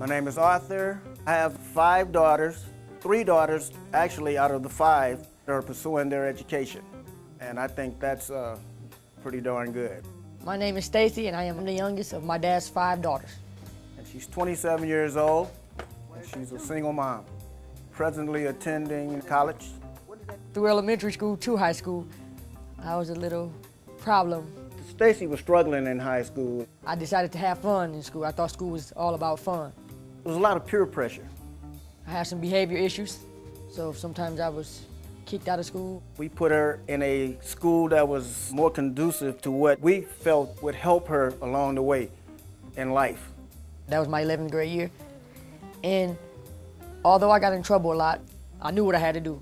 My name is Arthur. I have 5 daughters. 3 daughters, actually, out of the 5, are pursuing their education. And I think that's pretty darn good. My name is Staci, and I am the youngest of my dad's 5 daughters. And she's 27 years old, and she's a single mom, presently attending college. Through elementary school to high school, I was a little problem. Staci was struggling in high school. I decided to have fun in school. I thought school was all about fun. There was a lot of peer pressure. I had some behavior issues, so sometimes I was kicked out of school. We put her in a school that was more conducive to what we felt would help her along the way in life. That was my 11th grade year, and although I got in trouble a lot, I knew what I had to do.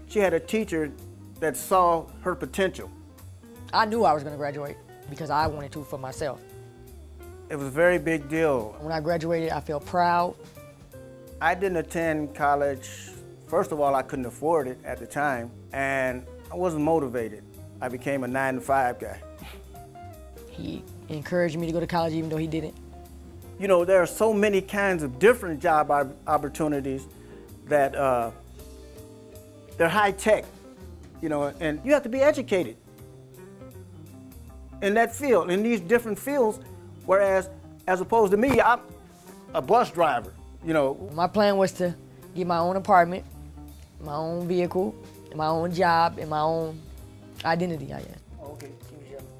She had a teacher that saw her potential. I knew I was going to graduate because I wanted to for myself. It was a very big deal. When I graduated, I felt proud. I didn't attend college. First of all, I couldn't afford it at the time, and I wasn't motivated. I became a 9-to-5 guy. He encouraged me to go to college even though he didn't. You know, there are so many kinds of different job opportunities that they're high tech, you know, and you have to be educated in that field, in these different fields, whereas as opposed to me, I'm a bus driver, you know. My plan was to get my own apartment, my own vehicle, my own job, and my own identity, I guess. Okay.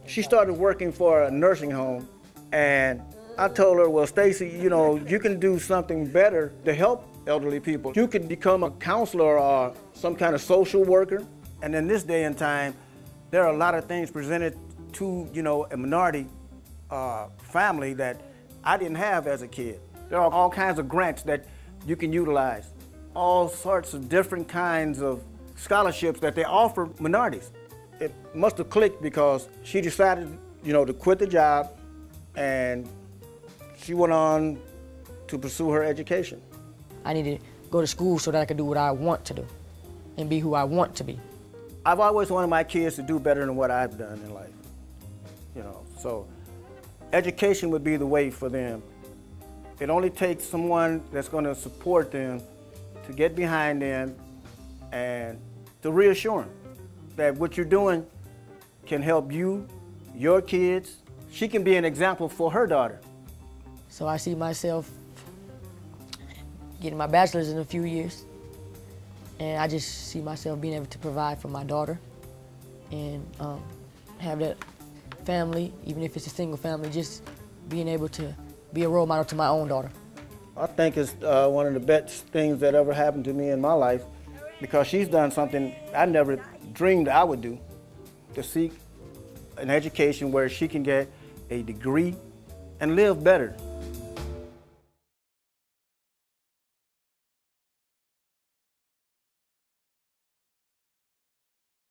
She started working for a nursing home, and I told her, well, Staci, you know, you can do something better to help elderly people. You could become a counselor or some kind of social worker. And in this day and time, there are a lot of things presented to, you know, a minority family that I didn't have as a kid. There are all kinds of grants that you can utilize, all sorts of different kinds of scholarships that they offer minorities. It must have clicked because she decided, you know, to quit the job, and she went on to pursue her education. I needed to go to school so that I could do what I want to do and be who I want to be. I've always wanted my kids to do better than what I've done in life, you know, so education would be the way for them. It only takes someone that's going to support them, to get behind them, and to reassure them that what you're doing can help you, your kids. She can be an example for her daughter. So I see myself getting my bachelor's in a few years, and I just see myself being able to provide for my daughter and have that family, even if it's a single family, just being able to be a role model to my own daughter. I think it's one of the best things that ever happened to me in my life, because she's done something I never dreamed I would do, to seek an education where she can get a degree and live better.